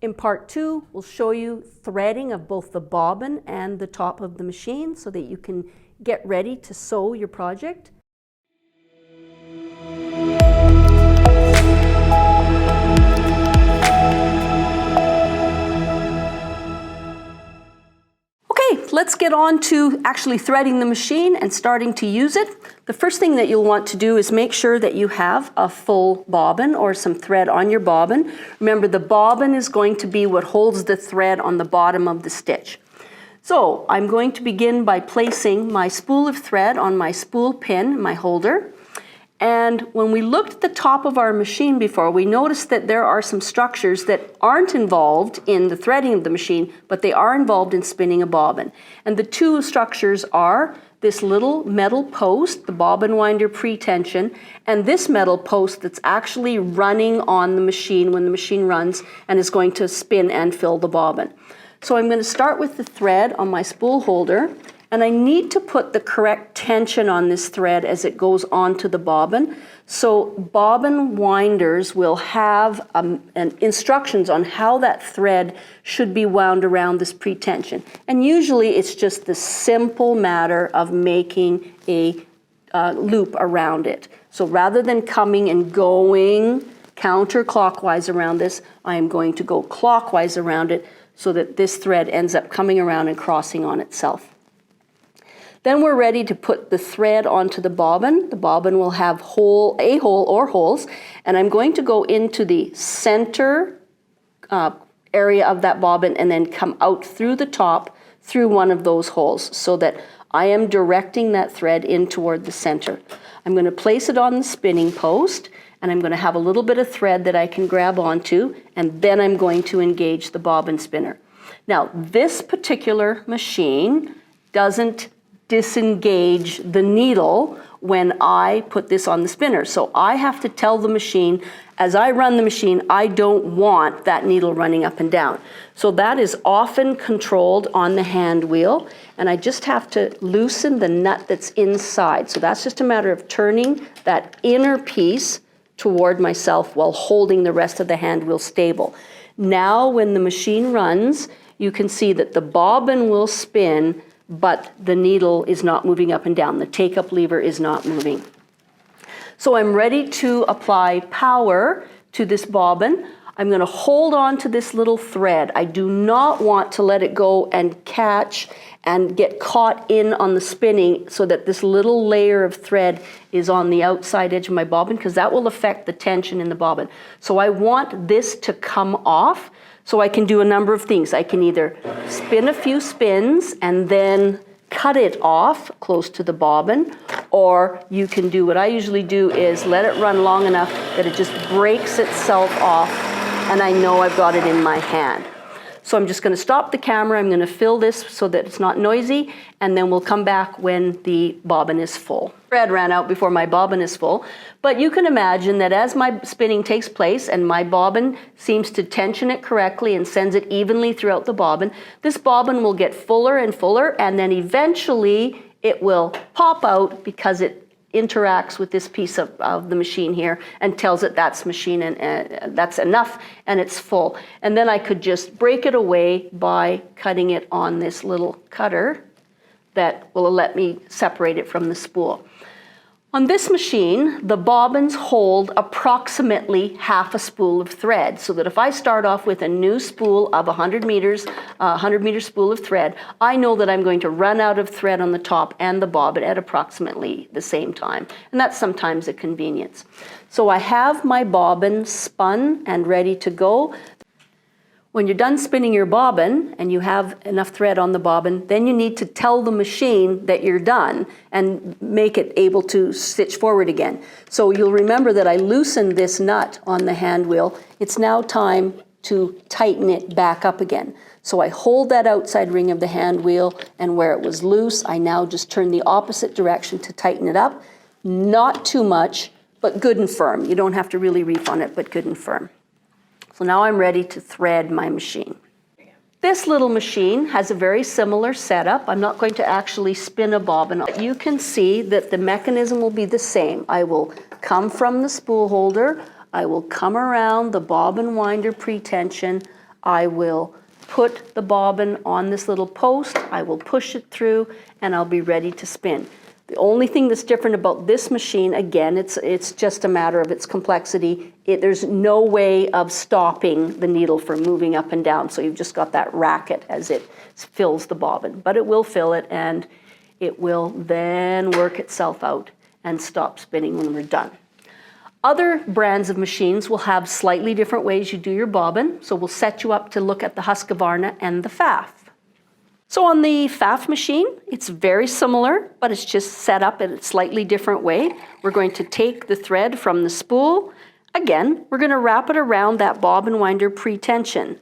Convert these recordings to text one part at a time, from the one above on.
In part 2, we'll show you threading of both the bobbin and the top of the machine so that you can get ready to sew your project. Okay, let's get on to actually threading the machine and starting to use it. The first thing that you'll want to do is make sure that you have a full bobbin or some thread on your bobbin. Remember, the bobbin is going to be what holds the thread on the bottom of the stitch. So I'm going to begin by placing my spool of thread on my spool pin, my holder. And when we looked at the top of our machine before, we noticed that there are some structures that aren't involved in the threading of the machine, but they are involved in spinning a bobbin. And the two structures are this little metal post, the bobbin winder pretension, and this metal post that's actually running on the machine when the machine runs and is going to spin and fill the bobbin. So I'm going to start with the thread on my spool holder, and I need to put the correct tension on this thread as it goes onto the bobbin. So bobbin winders will have instructions on how that thread should be wound around this pretension. And usually it's just the simple matter of making a loop around it. So rather than coming and going counterclockwise around this, I am going to go clockwise around it so that this thread ends up coming around and crossing on itself. Then we're ready to put the thread onto the bobbin. The bobbin will have a hole or holes, and I'm going to go into the center area of that bobbin and then come out through the top through one of those holes so that I am directing that thread in toward the center. I'm going to place it on the spinning post, and I'm going to have a little bit of thread that I can grab onto, and then I'm going to engage the bobbin spinner. Now, this particular machine doesn't disengage the needle when I put this on the spinner. So I have to tell the machine, as I run the machine, I don't want that needle running up and down. So that is often controlled on the hand wheel, and I just have to loosen the nut that's inside. So that's just a matter of turning that inner piece toward myself while holding the rest of the hand wheel stable. Now when the machine runs, you can see that the bobbin will spin, but the needle is not moving up and down. The take-up lever is not moving. So I'm ready to apply power to this bobbin. I'm going to hold on to this little thread. I do not want to let it go and catch and get caught in on the spinning so that this little layer of thread is on the outside edge of my bobbin, because that will affect the tension in the bobbin. So I want this to come off. So I can do a number of things. I can either spin a few spins and then cut it off close to the bobbin, or you can do what I usually do is let it run long enough that it just breaks itself off and I know I've got it in my hand. So I'm just going to stop the camera, I'm going to fill this so that it's not noisy, and then we'll come back when the bobbin is full. Thread ran out before my bobbin is full, but you can imagine that as my spinning takes place and my bobbin seems to tension it correctly and sends it evenly throughout the bobbin, this bobbin will get fuller and fuller, and then eventually it will pop out because it interacts with this piece of the machine here and tells it that's machine and that's enough and it's full. And then I could just break it away by cutting it on this little cutter that will let me separate it from the spool. On this machine, the bobbins hold approximately half a spool of thread, so that if I start off with a new spool of 100 meters, 100-meter spool of thread, I know that I'm going to run out of thread on the top and the bobbin at approximately the same time, and that's sometimes a convenience. So I have my bobbin spun and ready to go. When you're done spinning your bobbin and you have enough thread on the bobbin, then you need to tell the machine that you're done and make it able to stitch forward again. So you'll remember that I loosened this nut on the hand wheel. It's now time to tighten it back up again. So I hold that outside ring of the hand wheel, and where it was loose, I now just turn the opposite direction to tighten it up. Not too much, but good and firm. You don't have to really reef on it, but good and firm. So now I'm ready to thread my machine. This little machine has a very similar setup. I'm not going to actually spin a bobbin. You can see that the mechanism will be the same. I will come from the spool holder. I will come around the bobbin winder pretension. I will put the bobbin on this little post, I will push it through, and I'll be ready to spin. The only thing that's different about this machine, again, it's just a matter of its complexity. There's no way of stopping the needle from moving up and down, so you've just got that racket as it fills the bobbin. But it will fill it, and it will then work itself out and stop spinning when we're done. Other brands of machines will have slightly different ways you do your bobbin, so we'll set you up to look at the Husqvarna and the Pfaff. So on the Pfaff machine, it's very similar, but it's just set up in a slightly different way. We're going to take the thread from the spool. Again, we're going to wrap it around that bobbin winder pre-tension.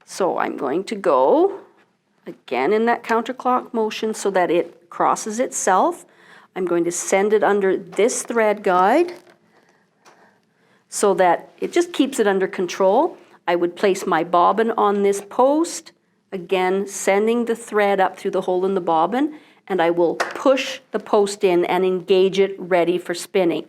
So I'm going to go, again in that counterclock motion so that it crosses itself. I'm going to send it under this thread guide so that it just keeps it under control. I would place my bobbin on this post, again sending the thread up through the hole in the bobbin, and I will push the post in and engage it ready for spinning.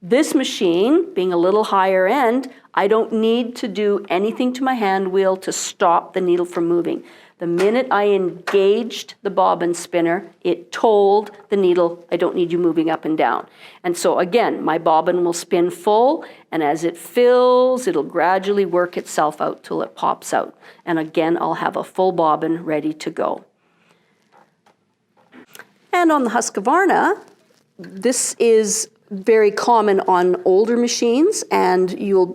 This machine, being a little higher end, I don't need to do anything to my hand wheel to stop the needle from moving. The minute I engaged the bobbin spinner, it told the needle, I don't need you moving up and down. And so again, my bobbin will spin full, and as it fills, it'll gradually work itself out till it pops out. And again, I'll have a full bobbin ready to go. And on the Husqvarna, this is very common on older machines, and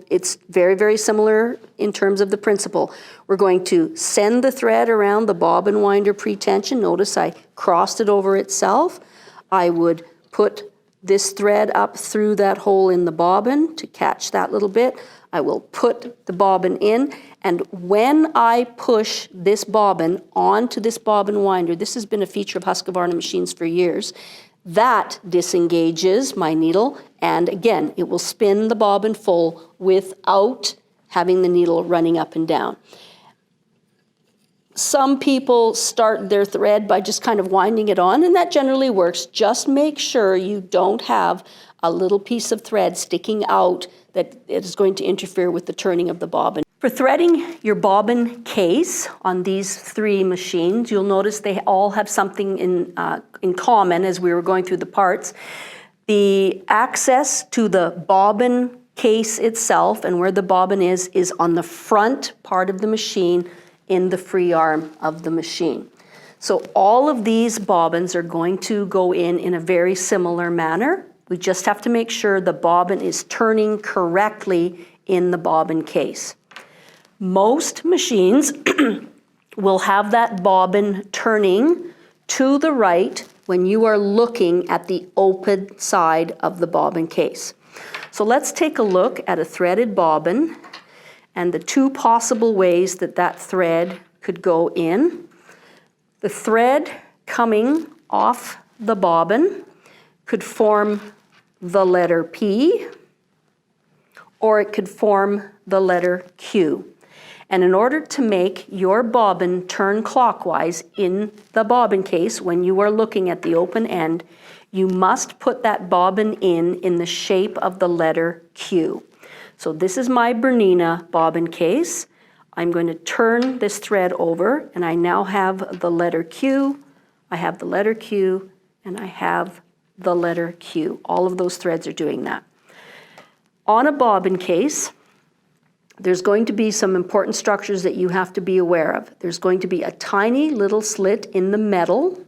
it's very, very similar in terms of the principle. We're going to send the thread around the bobbin winder pre-tension. Notice I crossed it over itself. I would put this thread up through that hole in the bobbin to catch that little bit. I will put the bobbin in, and when I push this bobbin onto this bobbin winder, this has been a feature of Husqvarna machines for years, that disengages my needle, and again, it will spin the bobbin full without having the needle running up and down. Some people start their thread by just kind of winding it on, and that generally works. Just make sure you don't have a little piece of thread sticking out that is going to interfere with the turning of the bobbin. For threading your bobbin case on these three machines, you'll notice they all have something in common as we were going through the parts. The access to the bobbin case itself and where the bobbin is on the front part of the machine in the free arm of the machine. So all of these bobbins are going to go in a very similar manner. We just have to make sure the bobbin is turning correctly in the bobbin case. Most machines will have that bobbin turning to the right when you are looking at the open side of the bobbin case. So let's take a look at a threaded bobbin and the two possible ways that that thread could go in. The thread coming off the bobbin could form the letter P, or it could form the letter Q. And in order to make your bobbin turn clockwise in the bobbin case when you are looking at the open end, you must put that bobbin in the shape of the letter Q. So this is my Bernina bobbin case. I'm going to turn this thread over, and I now have the letter Q, I have the letter Q, and I have the letter Q. All of those threads are doing that. On a bobbin case, there's going to be some important structures that you have to be aware of. There's going to be a tiny little slit in the metal.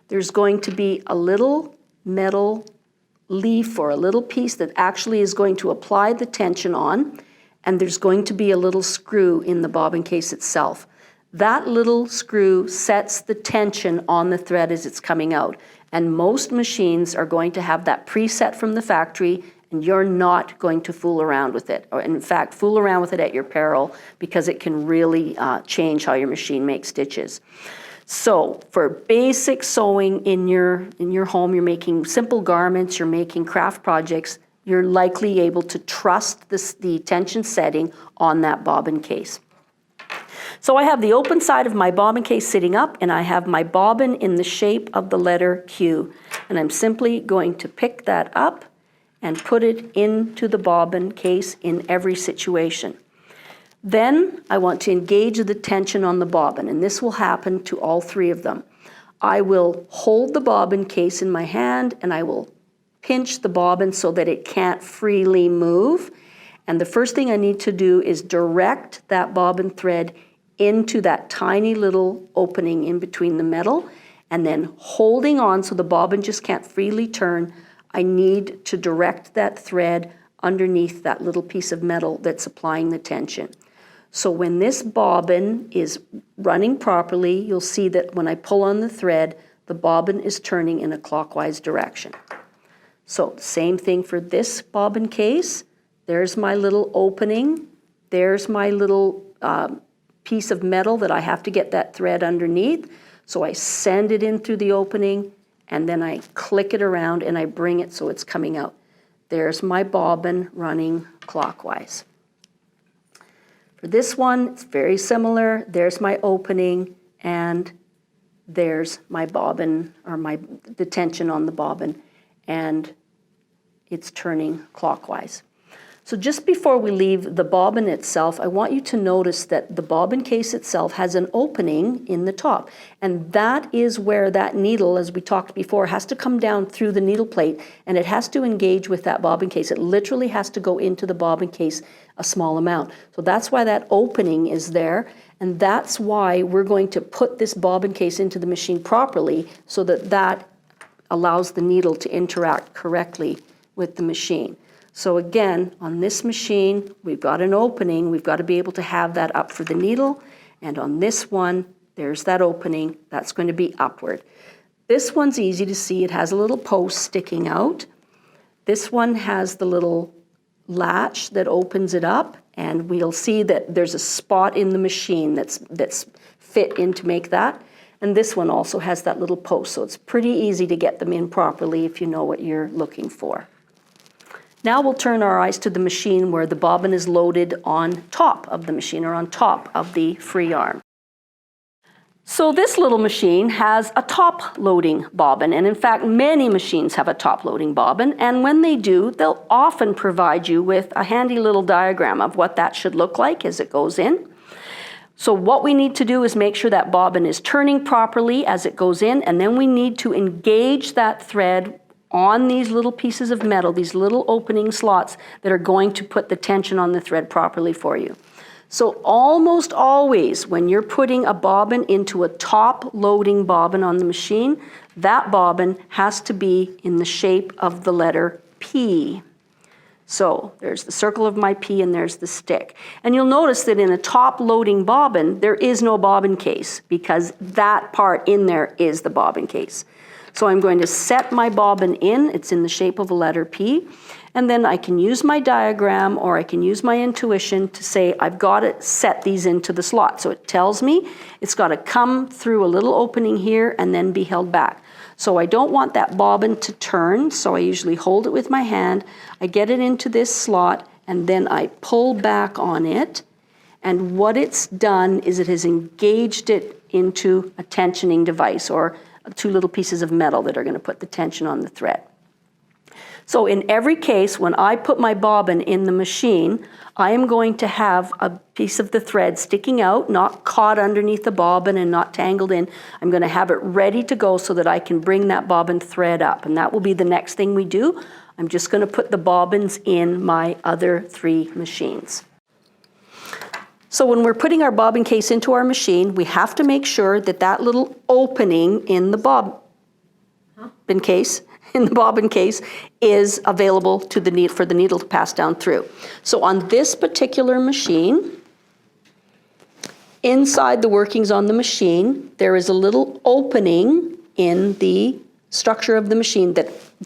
There's going to be a little metal leaf or a little piece that actually is going to apply the tension on, and there's going to be a little screw in the bobbin case itself. That little screw sets the tension on the thread as it's coming out, and most machines are going to have that preset from the factory, and you're not going to fool around with it, or in fact, fool around with it at your peril, because it can really change how your machine makes stitches. So for basic sewing in your home, you're making simple garments, you're making craft projects, you're likely able to trust the tension setting on that bobbin case. So I have the open side of my bobbin case sitting up, and I have my bobbin in the shape of the letter Q. And I'm simply going to pick that up and put it into the bobbin case in every situation. Then I want to engage the tension on the bobbin, and this will happen to all three of them. I will hold the bobbin case in my hand and I will pinch the bobbin so that it can't freely move. And the first thing I need to do is direct that bobbin thread into that tiny little opening in between the metal, and then holding on so the bobbin just can't freely turn, I need to direct that thread underneath that little piece of metal that's applying the tension. So when this bobbin is running properly, you'll see that when I pull on the thread, the bobbin is turning in a clockwise direction. So same thing for this bobbin case. There's my little opening. There's my little piece of metal that I have to get that thread underneath. So I send it in through the opening, and then I click it around and I bring it so it's coming out. There's my bobbin running clockwise. For this one, it's very similar. There's my opening, and there's my bobbin, or the tension on the bobbin, and it's turning clockwise. So just before we leave the bobbin itself, I want you to notice that the bobbin case itself has an opening in the top. And that is where that needle, as we talked before, has to come down through the needle plate, and it has to engage with that bobbin case. It literally has to go into the bobbin case a small amount. So that's why that opening is there, and that's why we're going to put this bobbin case into the machine properly so that that allows the needle to interact correctly with the machine. So again, on this machine, we've got an opening. We've got to be able to have that up for the needle. And on this one, there's that opening. That's going to be upward. This one's easy to see. It has a little post sticking out. This one has the little latch that opens it up. And we'll see that there's a spot in the machine that's fit in to make that. And this one also has that little post. So it's pretty easy to get them in properly if you know what you're looking for. Now we'll turn our eyes to the machine where the bobbin is loaded on top of the machine, or on top of the free arm. So this little machine has a top loading bobbin, and in fact many machines have a top loading bobbin, and when they do, they'll often provide you with a handy little diagram of what that should look like as it goes in. So what we need to do is make sure that bobbin is turning properly as it goes in, and then we need to engage that thread on these little pieces of metal, these little opening slots that are going to put the tension on the thread properly for you. So almost always when you're putting a bobbin into a top loading bobbin on the machine, that bobbin has to be in the shape of the letter P. So there's the circle of my P and there's the stick. And you'll notice that in a top loading bobbin, there is no bobbin case because that part in there is the bobbin case. So I'm going to set my bobbin in. It's in the shape of a letter P. And then I can use my diagram or I can use my intuition to say I've got to set these into the slot. So it tells me it's got to come through a little opening here and then be held back. So I don't want that bobbin to turn, so I usually hold it with my hand. I get it into this slot and then I pull back on it. And what it's done is it has engaged it into a tensioning device, or two little pieces of metal that are going to put the tension on the thread. So in every case, when I put my bobbin in the machine, I am going to have a piece of the thread sticking out, not caught underneath the bobbin and not tangled in. I'm going to have it ready to go so that I can bring that bobbin thread up. And that will be the next thing we do. I'm just going to put the bobbins in my other three machines. So when we're putting our bobbin case into our machine, we have to make sure that that little opening in the bobbin case is available to the needle, for the needle to pass down through. So on this particular machine, inside the workings on the machine, there is a little opening in the structure of the machine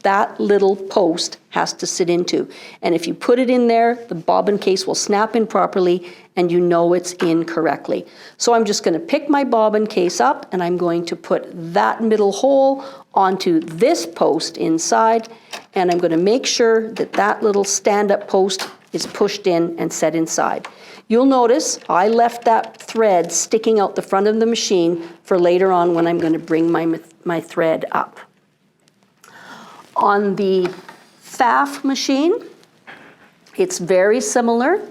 that little post has to sit into. And if you put it in there, the bobbin case will snap in properly and you know it's in correctly. So I'm just going to pick my bobbin case up and I'm going to put that middle hole onto this post inside, and I'm going to make sure that that little stand-up post is pushed in and set inside. You'll notice I left that thread sticking out the front of the machine for later on when I'm going to bring my thread up. On the FAF machine, it's very similar.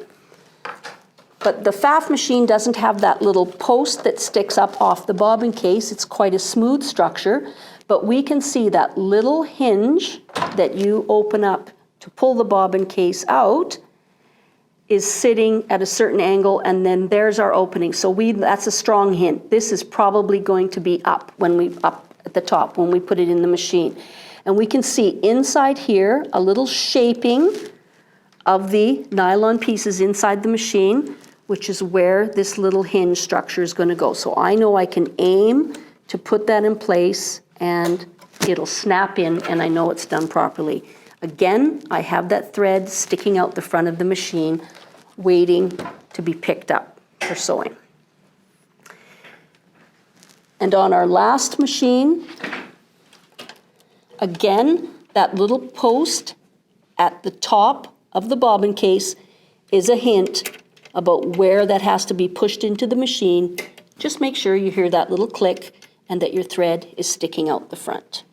But the FAF machine doesn't have that little post that sticks up off the bobbin case. It's quite a smooth structure, but we can see that little hinge that you open up to pull the bobbin case out is sitting at a certain angle, and then there's our opening. So that's a strong hint. This is probably going to be up at the top when we put it in the machine. And we can see inside here a little shaping of the nylon pieces inside the machine, which is where this little hinge structure is going to go. So I know I can aim to put that in place and it'll snap in, and I know it's done properly. Again, I have that thread sticking out the front of the machine waiting to be picked up for sewing. And on our last machine, again, that little post at the top of the bobbin case is a hint about where that has to be pushed into the machine. Just make sure you hear that little click and that your thread is sticking out the front.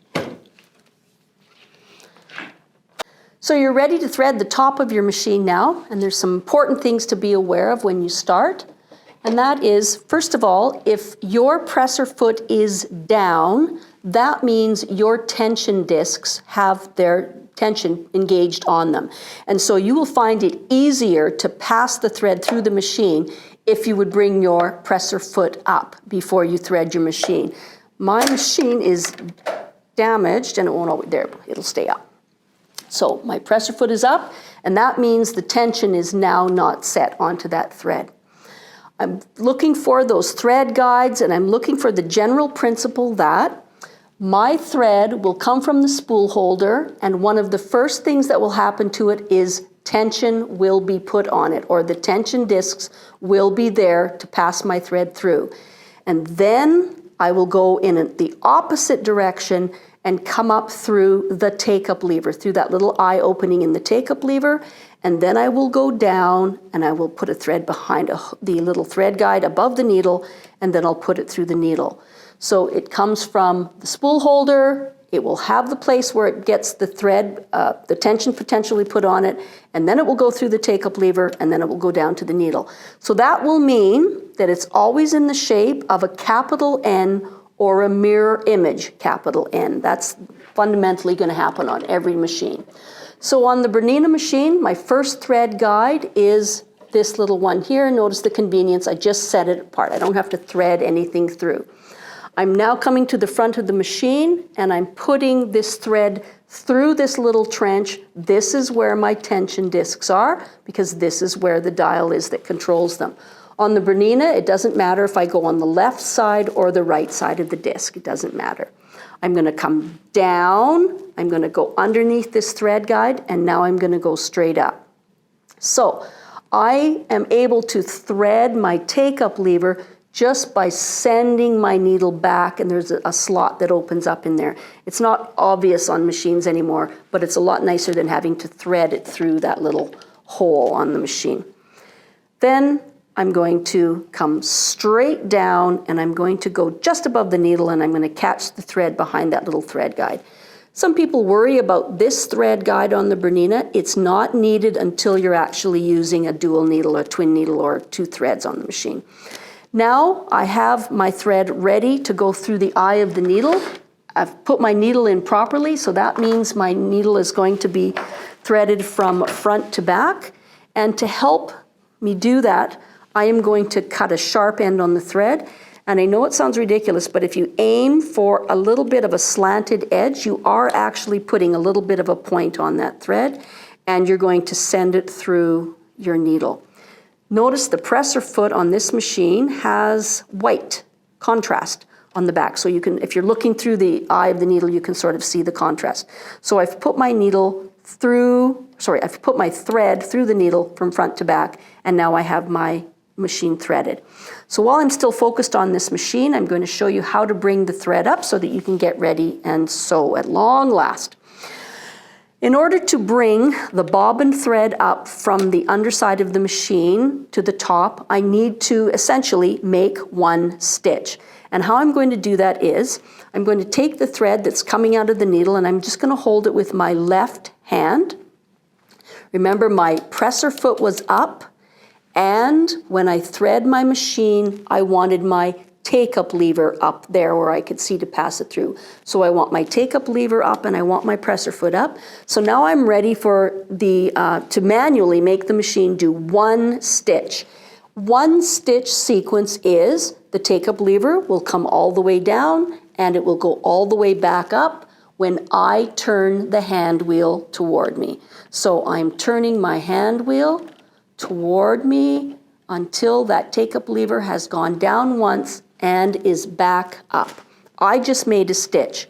So you're ready to thread the top of your machine now, and there's some important things to be aware of when you start. And that is, first of all, if your presser foot is down, that means your tension discs have their tension engaged on them. And so you will find it easier to pass the thread through the machine if you would bring your presser foot up before you thread your machine. My machine is damaged and it won't always, there, it'll stay up. So my presser foot is up, and that means the tension is now not set onto that thread. I'm looking for those thread guides, and I'm looking for the general principle that my thread will come from the spool holder, and one of the first things that will happen to it is tension will be put on it, or the tension discs will be there to pass my thread through. And then I will go in the opposite direction and come up through the take-up lever, through that little eye opening in the take-up lever, and then I will go down and I will put a thread behind the little thread guide above the needle, and then I'll put it through the needle. So it comes from the spool holder, it will have the place where it gets the thread, the tension potentially put on it, and then it will go through the take-up lever, and then it will go down to the needle. So that will mean that it's always in the shape of a capital N or a mirror image, capital N. That's fundamentally going to happen on every machine. So on the Bernina machine, my first thread guide is this little one here. Notice the convenience, I just set it apart. I don't have to thread anything through. I'm now coming to the front of the machine, and I'm putting this thread through this little trench. This is where my tension discs are, because this is where the dial is that controls them. On the Bernina, it doesn't matter if I go on the left side or the right side of the disc. It doesn't matter. I'm going to come down, I'm going to go underneath this thread guide, and now I'm going to go straight up. So I am able to thread my take-up lever just by sending my needle back, and there's a slot that opens up in there. It's not obvious on machines anymore, but it's a lot nicer than having to thread it through that little hole on the machine. Then I'm going to come straight down, and I'm going to go just above the needle, and I'm going to catch the thread behind that little thread guide. Some people worry about this thread guide on the Bernina. It's not needed until you're actually using a dual needle or twin needle or 2 threads on the machine. Now I have my thread ready to go through the eye of the needle. I've put my needle in properly, so that means my needle is going to be threaded from front to back. And to help me do that, I am going to cut a sharp end on the thread. And I know it sounds ridiculous, but if you aim for a little bit of a slanted edge, you are actually putting a little bit of a point on that thread, and you're going to send it through your needle. Notice the presser foot on this machine has white contrast on the back. So you can, if you're looking through the eye of the needle, you can sort of see the contrast. So I've put my I've put my thread through the needle from front to back, and now I have my machine threaded. So while I'm still focused on this machine, I'm going to show you how to bring the thread up so that you can get ready and sew at long last. In order to bring the bobbin thread up from the underside of the machine to the top, I need to essentially make 1 stitch. And how I'm going to do that is, I'm going to take the thread that's coming out of the needle, and I'm just going to hold it with my left hand. Remember, my presser foot was up, And when I thread my machine, I wanted my take-up lever up there where I could see to pass it through. So I want my take-up lever up and I want my presser foot up. So now I'm ready for to manually make the machine do one stitch. One stitch sequence is the take-up lever will come all the way down and it will go all the way back up when I turn the hand wheel toward me. So I'm turning my hand wheel toward me until that take-up lever has gone down once and is back up. I just made a stitch.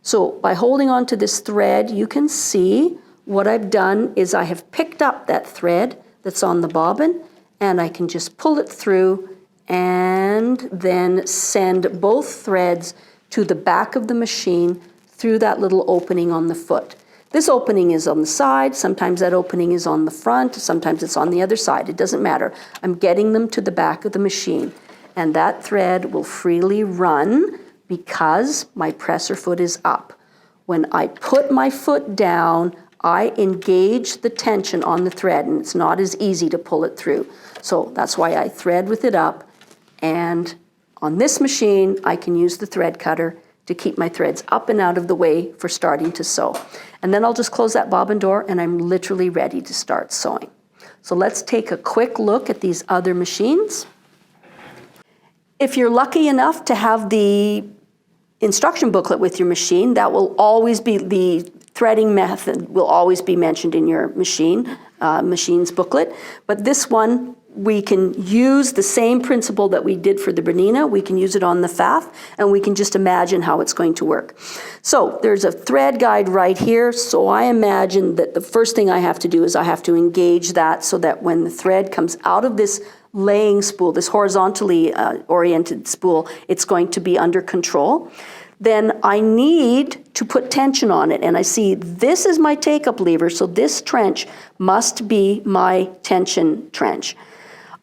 So by holding on to this thread, you can see what I've done is I have picked up that thread that's on the bobbin and I can just pull it through and then send both threads to the back of the machine through that little opening on the foot. This opening is on the side, sometimes that opening is on the front, sometimes it's on the other side, it doesn't matter. I'm getting them to the back of the machine. And that thread will freely run because my presser foot is up. When I put my foot down, I engage the tension on the thread and it's not as easy to pull it through. So that's why I thread with it up, and on this machine I can use the thread cutter to keep my threads up and out of the way for starting to sew. And then I'll just close that bobbin door and I'm literally ready to start sewing. So let's take a quick look at these other machines. If you're lucky enough to have the instruction booklet with your machine, that will always be, the threading method will always be mentioned in your machine's booklet. But this one, we can use the same principle that we did for the Bernina. We can use it on the Pfaff, and we can just imagine how it's going to work. So there's a thread guide right here. So I imagine that the first thing I have to do is I have to engage that so that when the thread comes out of this laying spool, this horizontally oriented spool, it's going to be under control. Then I need to put tension on it, and I see this is my take-up lever, so this trench must be my tension trench.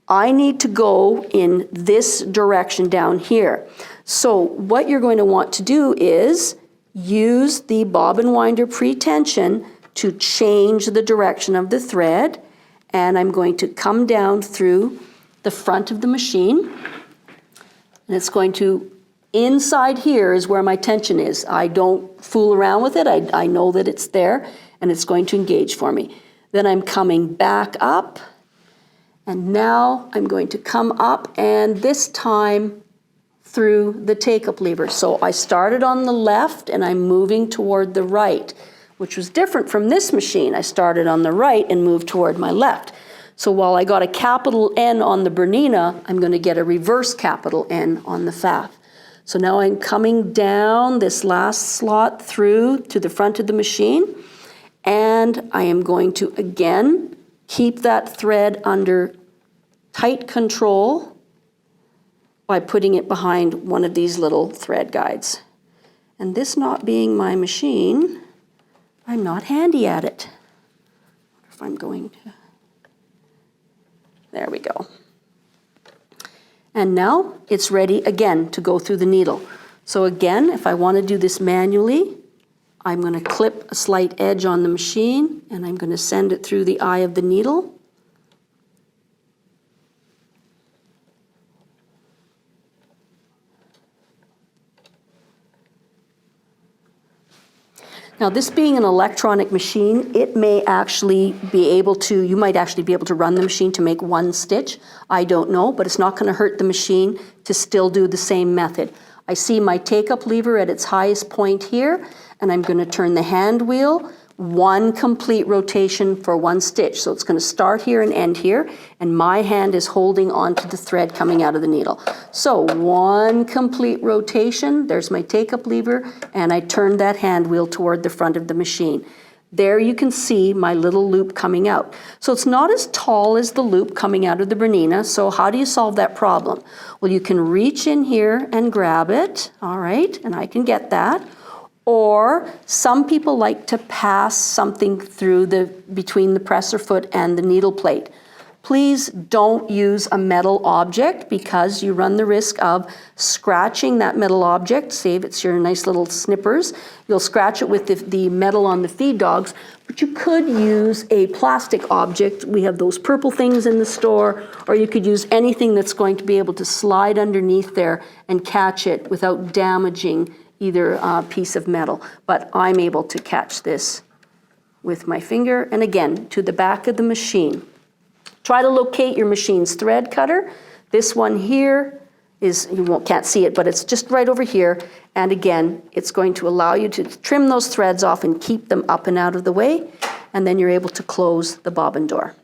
I need to go in this direction down here. So what you're going to want to do is use the bobbin winder pre-tension to change the direction of the thread, and I'm going to come down through the front of the machine, and it's going to, inside here is where my tension is. I don't fool around with it. I know that it's there and it's going to engage for me. Then I'm coming back up, and now I'm going to come up, and this time through the take-up lever. So I started on the left and I'm moving toward the right, which was different from this machine. I started on the right and moved toward my left. So while I got a capital N on the Bernina, I'm going to get a reverse capital N on the Pfaff. So now I'm coming down this last slot through to the front of the machine, and I am going to again keep that thread under tight control by putting it behind one of these little thread guides. And this not being my machine, I'm not handy at it. I wonder if I'm going to... There we go. And now it's ready again to go through the needle. So again, if I want to do this manually, I'm going to clip a slight edge on the machine and I'm going to send it through the eye of the needle. Now, this being an electronic machine, it may actually be able to, you might actually be able to run the machine to make one stitch. I don't know, but it's not going to hurt the machine to still do the same method. I see my take-up lever at its highest point here, and I'm going to turn the hand wheel one complete rotation for one stitch. So it's going to start here and end here, and my hand is holding onto the thread coming out of the needle. So one complete rotation, there's my take-up lever, and I turn that hand wheel toward the front of the machine. There you can see my little loop coming out. So it's not as tall as the loop coming out of the Bernina, so how do you solve that problem? Well, you can reach in here and grab it, all right, and I can get that. Or some people like to pass something through between the presser foot and the needle plate. Please don't use a metal object because you run the risk of scratching that metal object. Say if it's your nice little snippers, you'll scratch it with the metal on the feed dogs, but you could use a plastic object. We have those purple things in the store, or you could use anything that's going to be able to slide underneath there and catch it without damaging either piece of metal. But I'm able to catch this with my finger, and again, to the back of the machine. Try to locate your machine's thread cutter. This one here is, can't see it, but it's just right over here. And again, it's going to allow you to trim those threads off and keep them up and out of the way. And then you're able to close the bobbin door.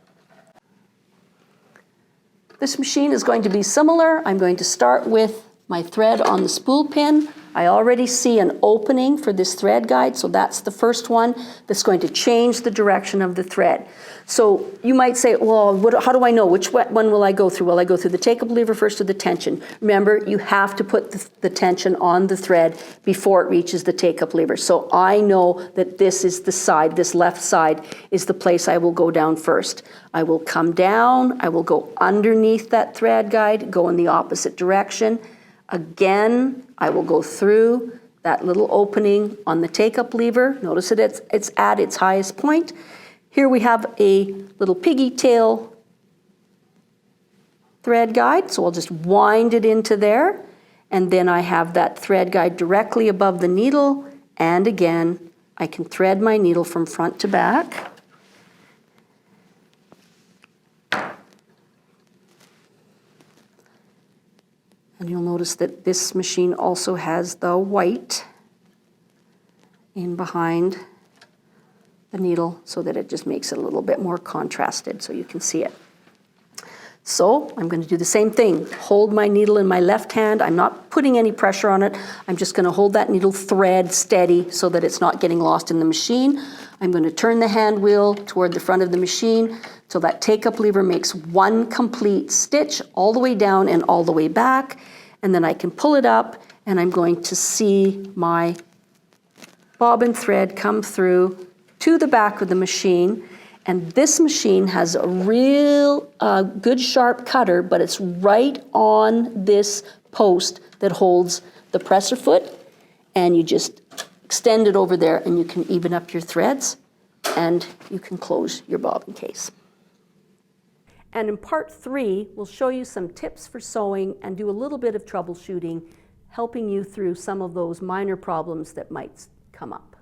This machine is going to be similar. I'm going to start with my thread on the spool pin. I already see an opening for this thread guide, so that's the first one that's going to change the direction of the thread. So you might say, well, how do I know? Which one will I go through? Will I go through the take-up lever first or the tension? Remember, you have to put the tension on the thread before it reaches the take-up lever. So I know that this is the side, this left side is the place I will go down first. I will come down, I will go underneath that thread guide, go in the opposite direction. Again, I will go through that little opening on the take-up lever. Notice that it's at its highest point. Here we have a little piggy tail thread guide, so I'll just wind it into there, and then I have that thread guide directly above the needle, and again, I can thread my needle from front to back. And you'll notice that this machine also has the white in behind the needle so that it just makes it a little bit more contrasted so you can see it. So I'm going to do the same thing. Hold my needle in my left hand. I'm not putting any pressure on it. I'm just going to hold that needle thread steady so that it's not getting lost in the machine. I'm going to turn the hand wheel toward the front of the machine so that take-up lever makes one complete stitch all the way down and all the way back. And then I can pull it up and I'm going to see my bobbin thread come through to the back of the machine. And this machine has a real good sharp cutter, but it's right on this post that holds the presser foot. And you just extend it over there and you can even up your threads and you can close your bobbin case. And in part 3, we'll show you some tips for sewing and do a little bit of troubleshooting, helping you through some of those minor problems that might come up.